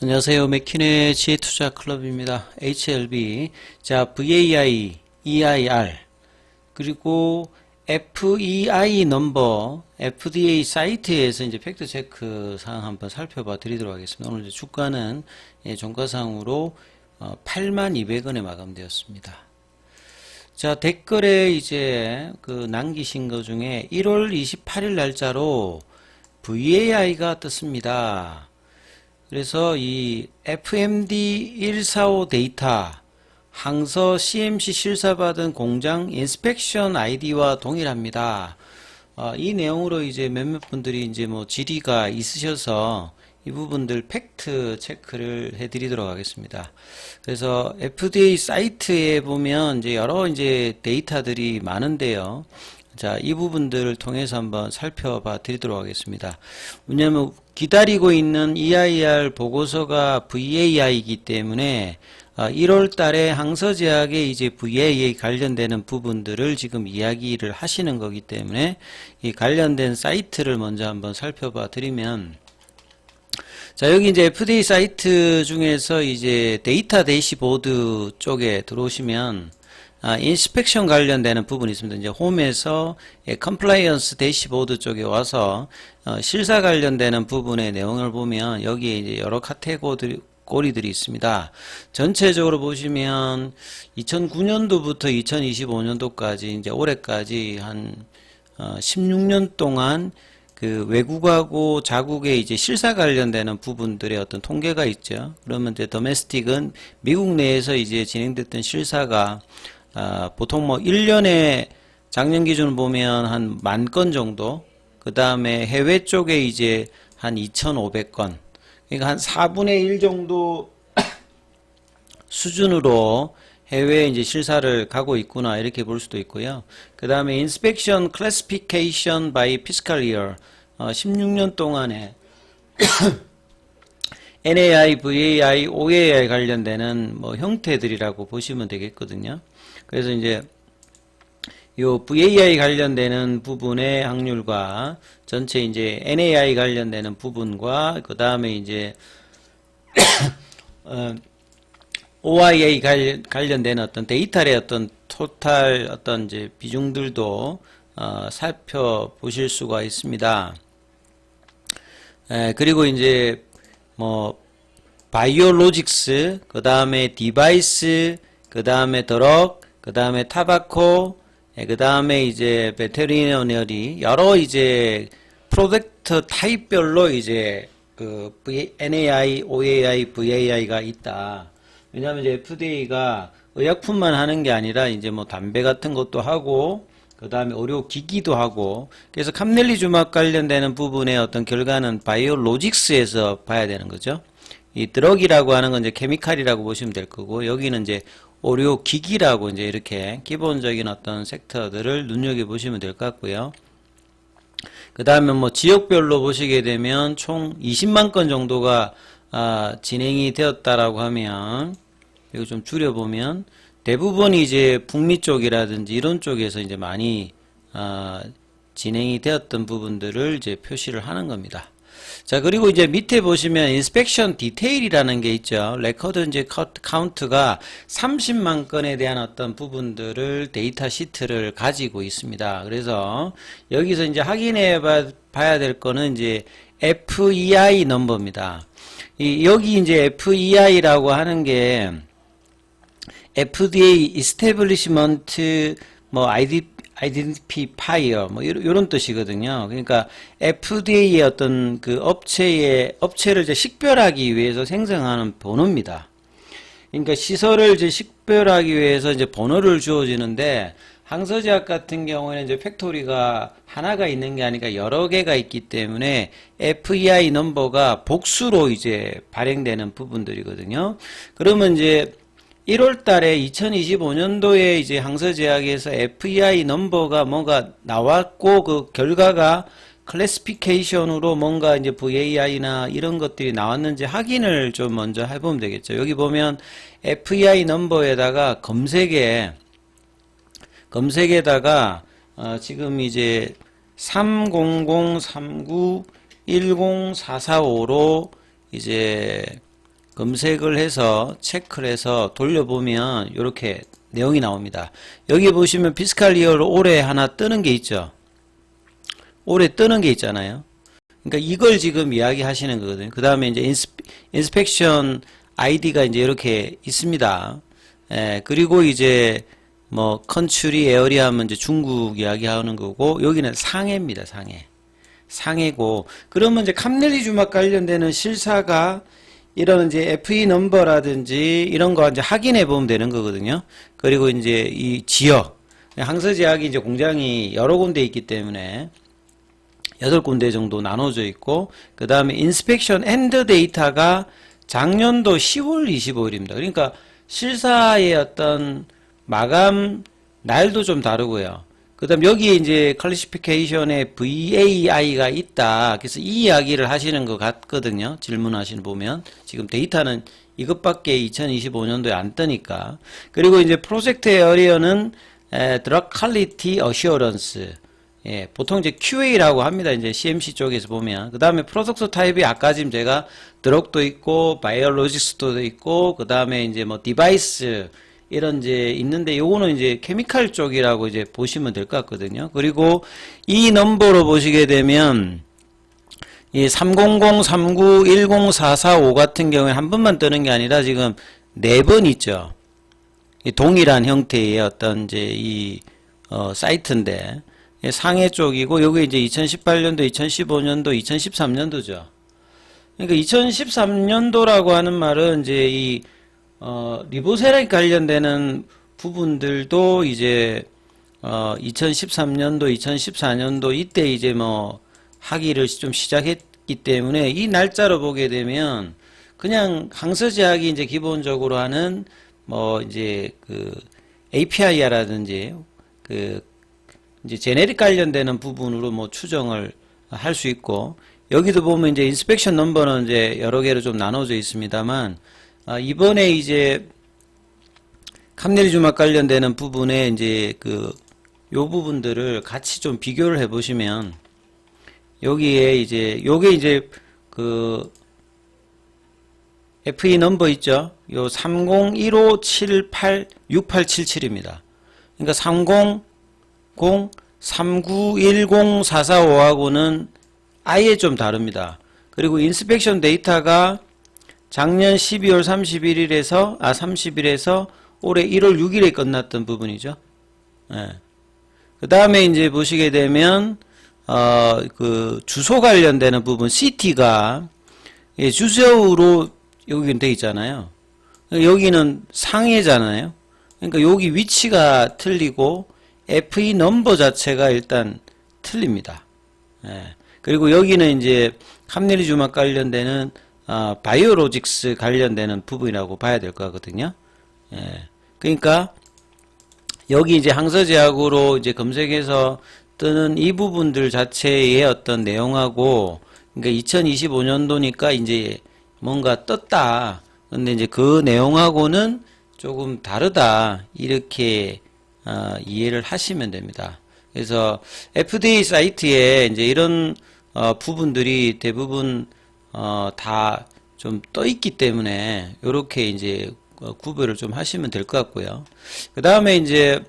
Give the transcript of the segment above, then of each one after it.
안녕하세요. 맥킨의 지혜투자클럽입니다. HLB. 자, VAI, EIR, 그리고 FEI 넘버, FDA 사이트에서 이제 팩트 체크 사항 한번 살펴봐 드리도록 하겠습니다. 오늘 이제 주가는 종가상으로 82,200원에 마감되었습니다. 자, 댓글에 이제 남기신 것 중에 1월 28일 날짜로 VAI가 떴습니다. 그래서 이 FMD145 데이터 항서 CMC 실사받은 공장 인스펙션 아이디와 동일합니다. 이 내용으로 이제 몇몇 분들이 이제 뭐 질의가 있으셔서 이 부분들 팩트 체크를 해드리도록 하겠습니다. 그래서 FDA 사이트에 보면 이제 여러 이제 데이터들이 많은데요. 자, 이 부분들을 통해서 한번 살펴봐 드리도록 하겠습니다. 왜냐하면 기다리고 있는 EIR 보고서가 VAI이기 때문에 1월 달에 항서제약의 이제 VAI 관련되는 부분들을 지금 이야기를 하시는 거기 때문에 이 관련된 사이트를 먼저 한번 살펴봐 드리면, 자, 여기 이제 FDA 사이트 중에서 이제 데이터 대시보드 쪽에 들어오시면 인스펙션 관련되는 부분이 있습니다. 이제 홈에서 컴플라이언스 대시보드 쪽에 와서 실사 관련되는 부분의 내용을 보면 여기에 이제 여러 카테고리들이 있습니다. 전체적으로 보시면 2009년도부터 2025년도까지 이제 올해까지 한 16년 동안 그 외국하고 자국의 이제 실사 관련되는 부분들의 어떤 통계가 있죠. 그러면 이제 도메스틱은 미국 내에서 이제 진행됐던 실사가 보통 뭐 1년에 작년 기준으로 보면 한 10,000건 정도, 그 다음에 해외 쪽에 이제 한 2,500건, 그러니까 한 4분의 1 정도 수준으로 해외에 이제 실사를 가고 있구나, 이렇게 볼 수도 있고요. 그 다음에 Inspection Classification by Fiscal Year, 16년 동안에 NAI, VAI, OAI 관련되는 뭐 형태들이라고 보시면 되겠거든요. 그래서 이제 요 VAI 관련되는 부분의 확률과 전체 이제 NAI 관련되는 부분과 그 다음에 이제 OIA 관련되는 어떤 데이터의 어떤 토탈 어떤 이제 비중들도 살펴보실 수가 있습니다. 그리고 이제 뭐 바이오로직스, 그 다음에 디바이스, 그 다음에 드럭, 그 다음에 타바코, 그 다음에 이제 베테리너리, 여러 이제 프로덕트 타입별로 이제 그 NAI, OAI, VAI가 있다. 왜냐하면 이제 FDA가 의약품만 하는 게 아니라 이제 뭐 담배 같은 것도 하고, 그 다음에 의료기기도 하고, 그래서 캄넬리주막 관련되는 부분의 어떤 결과는 바이오로직스에서 봐야 되는 거죠. 이 드럭이라고 하는 건 이제 케미칼이라고 보시면 될 거고, 여기는 이제 의료기기라고 이제 이렇게 기본적인 어떤 섹터들을 눈여겨보시면 될 것 같고요. 그 다음에 뭐 지역별로 보시게 되면 총 20만 건 정도가 진행이 되었다라고 하면, 이거 좀 줄여보면 대부분이 이제 북미 쪽이라든지 이런 쪽에서 이제 많이 진행이 되었던 부분들을 이제 표시를 하는 겁니다. 자, 그리고 이제 밑에 보시면 인스펙션 디테일이라는 게 있죠. 레코드 이제 카운트가 30만 건에 대한 어떤 부분들을 데이터 시트를 가지고 있습니다. 그래서 여기서 이제 확인해 봐야 될 거는 이제 FEI 넘버입니다. 여기 이제 FEI라고 하는 게 FDA Establishment 뭐 Identifier 뭐 이런 뜻이거든요. 그러니까 FDA의 어떤 그 업체를 이제 식별하기 위해서 생성하는 번호입니다. 그러니까 시설을 이제 식별하기 위해서 이제 번호를 주어지는데, 항서제약 같은 경우에는 이제 팩토리가 하나가 있는 게 아니라 여러 개가 있기 때문에 FEI 넘버가 복수로 이제 발행되는 부분들이거든요. 그러면 이제 1월 달에 2025년도에 이제 항서제약에서 FEI 넘버가 뭔가 나왔고, 그 결과가 클래시피케이션으로 뭔가 이제 VAI나 이런 것들이 나왔는지 확인을 좀 먼저 해보면 되겠죠. 여기 보면 FEI 넘버에다가 검색에다가 지금 이제 30039104445로 이제 검색을 해서 체크를 해서 돌려보면 이렇게 내용이 나옵니다. 여기 보시면 피스칼 이어로 올해 하나 뜨는 게 있죠. 올해 뜨는 게 있잖아요. 그러니까 이걸 지금 이야기하시는 거거든요. 그 다음에 이제 인스펙션 아이디가 이제 이렇게 있습니다. 예, 그리고 이제 뭐 컨츄리 에어리아 하면 이제 중국 이야기하는 거고, 여기는 상해입니다. 상해고, 그러면 이제 캄넬리 주막 관련되는 실사가 이런 이제 FE 넘버라든지 이런 거 이제 확인해 보면 되는 거거든요. 그리고 이제 이 지역, 항서제약이 이제 공장이 여러 군데 있기 때문에 8군데 정도 나눠져 있고, 그 다음에 인스펙션 엔드 데이터가 작년도 10월 25일입니다. 그러니까 실사의 어떤 마감 날도 좀 다르고요. 그 다음 여기에 이제 클래시피케이션에 VAI가 있다. 그래서 이 이야기를 하시는 것 같거든요. 질문하시는 보면. 지금 데이터는 이것밖에 2025년도에 안 뜨니까. 그리고 이제 프로젝트 에어리어는 드럭 퀄리티 어시어런스. 예, 보통 이제 QA라고 합니다. 이제 CMC 쪽에서 보면. 그 다음에 프로덕트 타입이 아까 지금 제가 드럭도 있고, 바이오로직스도 있고, 그 다음에 이제 뭐 디바이스, 이런 이제 있는데, 요거는 이제 케미칼 쪽이라고 이제 보시면 될 것 같거든요. 그리고 이 넘버로 보시게 되면, 이 300, 39, 10, 445 같은 경우에 한 번만 뜨는 게 아니라 지금 4번 있죠. 이 동일한 형태의 어떤 이제 이, 사이트인데, 상해 쪽이고, 요게 이제 2018년도, 2015년도, 2013년도죠. 그러니까 2013년도라고 하는 말은 이제 이, 리보세라에 관련되는 부분들도 이제, 2013년도, 2014년도 이때 이제 뭐, 하기를 좀 시작했기 때문에 이 날짜로 보게 되면 그냥 항서제약이 이제 기본적으로 하는 뭐, 이제 그, API라든지 그, 이제 제네릭 관련되는 부분으로 뭐 추정을 할 수 있고, 여기도 보면 이제 인스펙션 넘버는 이제 여러 개로 좀 나눠져 있습니다만, 이번에 이제 캄넬리 주막 관련되는 부분에 이제 그 요 부분들을 같이 좀 비교를 해 보시면, 여기에 이제 요게 이제 그 FE 넘버 있죠? 요 3015786877입니다. 그러니까 30 3910445하고는 아예 좀 다릅니다. 그리고 인스펙션 데이터가 작년 12월 30일에서 올해 1월 6일에 끝났던 부분이죠. 예. 그 다음에 이제 보시게 되면, 그 주소 관련되는 부분, CT가, 예, 주소로 여기는 돼 있잖아요. 여기는 상해잖아요. 그러니까 여기 위치가 틀리고, FE 넘버 자체가 일단 틀립니다. 예. 그리고 여기는 이제 캄넬리 주막 관련되는 바이오로직스 관련되는 부분이라고 봐야 될 거거든요. 예. 그러니까 여기 이제 항서제약으로 이제 검색해서 뜨는 이 부분들 자체의 어떤 내용하고, 그러니까 2025년도니까 이제 뭔가 떴다. 근데 이제 그 내용하고는 조금 다르다. 이렇게 이해를 하시면 됩니다. 그래서 FDA 사이트에 이제 이런 부분들이 대부분 다 좀 떠 있기 때문에 이렇게 이제 구별을 좀 하시면 될 것 같고요. 그 다음에 이제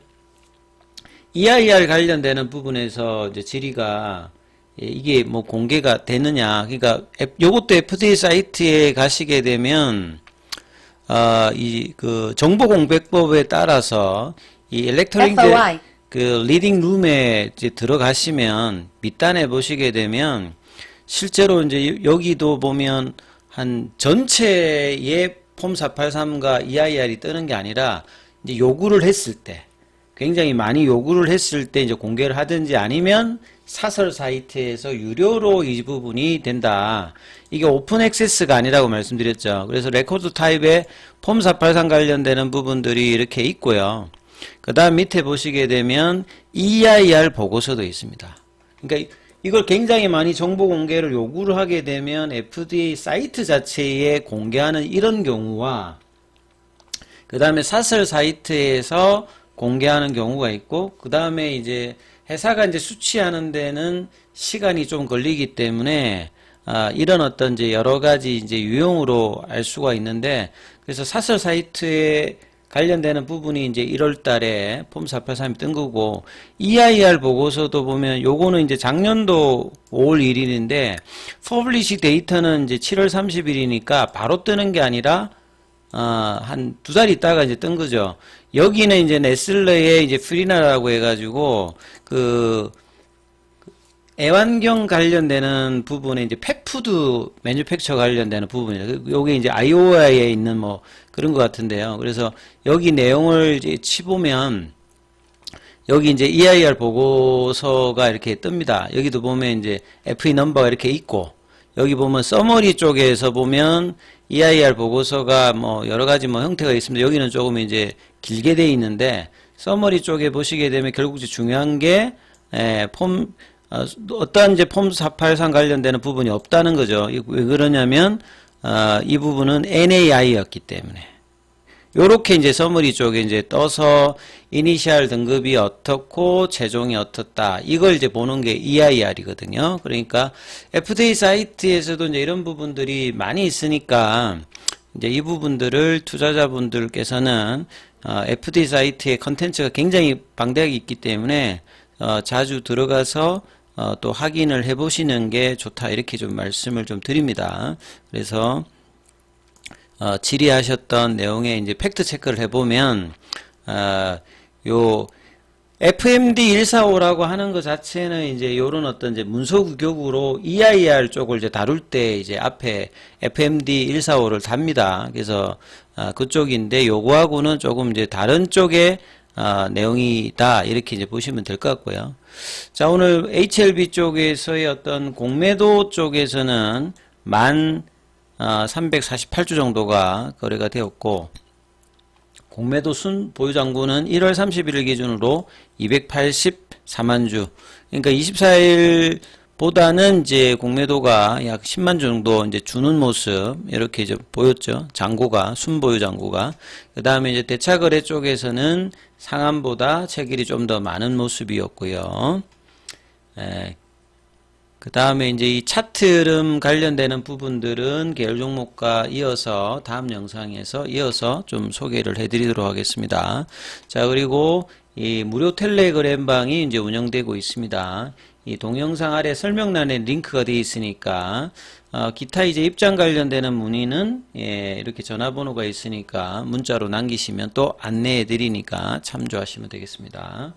EIR 관련되는 부분에서 이제 질의가 이게 뭐 공개가 되느냐, 그러니까 요것도 FDA 사이트에 가시게 되면 이 그 정보공백법에 따라서 이 일렉트로닉 그 리딩 룸에 이제 들어가시면 밑단에 보시게 되면 실제로 이제 여기도 보면 한 전체의 폼 483과 EIR이 뜨는 게 아니라 이제 요구를 했을 때, 굉장히 많이 요구를 했을 때 이제 공개를 하든지 아니면 사설 사이트에서 유료로 이 부분이 된다. 이게 오픈 액세스가 아니라고 말씀드렸죠. 그래서 레코드 타입의 폼 483 관련되는 부분들이 이렇게 있고요. 그 다음 밑에 보시게 되면 EIR 보고서도 있습니다. 그러니까 이걸 굉장히 많이 정보 공개를 요구를 하게 되면 FDA 사이트 자체에 공개하는 이런 경우와 그 다음에 사설 사이트에서 공개하는 경우가 있고, 그 다음에 이제 회사가 이제 수치하는 데는 시간이 좀 걸리기 때문에 이런 어떤 이제 여러 가지 이제 유형으로 알 수가 있는데, 그래서 사설 사이트에 관련되는 부분이 이제 1월 달에 폼 483이 뜬 거고, EIR 보고서도 보면 요거는 이제 작년도 5월 1일인데, 퍼블리시 데이터는 이제 7월 30일이니까 바로 뜨는 게 아니라, 한 2달 있다가 이제 뜬 거죠. 여기는 이제 네슬레의 이제 프리나라고 해가지고, 애완경 관련되는 부분에 이제 펫푸드 매뉴팩처 관련되는 부분이에요. 요게 이제 아이오와에 있는 뭐 그런 것 같은데요. 그래서 여기 내용을 이제 치보면 여기 이제 EIR 보고서가 이렇게 뜹니다. 여기도 보면 이제 FE 넘버가 이렇게 있고, 여기 보면 서머리 쪽에서 보면 EIR 보고서가 뭐 여러 가지 뭐 형태가 있습니다. 여기는 조금 이제 길게 돼 있는데, 서머리 쪽에 보시게 되면 결국 이제 중요한 게 어떠한 이제 폼 483 관련되는 부분이 없다는 거죠. 왜 그러냐면 이 부분은 NAI였기 때문에. 요렇게 이제 서머리 쪽에 이제 떠서 이니셜 등급이 어떻고 최종이 어떻다, 이걸 이제 보는 게 EIR이거든요. 그러니까 FDA 사이트에서도 이제 이런 부분들이 많이 있으니까 이제 이 부분들을 투자자분들께서는 FDA 사이트의 컨텐츠가 굉장히 방대하게 있기 때문에 자주 들어가서 또 확인을 해보시는 게 좋다, 이렇게 좀 말씀을 좀 드립니다. 그래서 질의하셨던 내용에 이제 팩트 체크를 해보면 요 FMD 145라고 하는 것 자체는 이제 요런 어떤 이제 문서구격으로 EIR 쪽을 이제 다룰 때 이제 앞에 FMD 145를 답니다. 그래서 그쪽인데 요거하고는 조금 이제 다른 쪽의 내용이다, 이렇게 이제 보시면 될 것 같고요. 자, 오늘 HLB 쪽에서의 어떤 공매도 쪽에서는 1348주 정도가 거래가 되었고, 공매도 순 보유 잔고는 1월 31일 기준으로 284만 주. 그러니까 24일보다는 이제 공매도가 약 10만 주 정도 이제 주는 모습, 이렇게 이제 보였죠. 잔고가, 순보유 잔고가. 그 다음에 이제 대차거래 쪽에서는 상한보다 채길이 좀 더 많은 모습이었고요. 그 다음에 이제 이 차트 흐름 관련되는 부분들은 계열 종목과 이어서 다음 영상에서 이어서 좀 소개를 해드리도록 하겠습니다. 자, 그리고 이 무료 텔레그램방이 이제 운영되고 있습니다. 이 동영상 아래 설명란에 링크가 되어 있으니까 기타 이제 입장 관련되는 문의는 이렇게 전화번호가 있으니까 문자로 남기시면 또 안내해 드리니까 참조하시면 되겠습니다.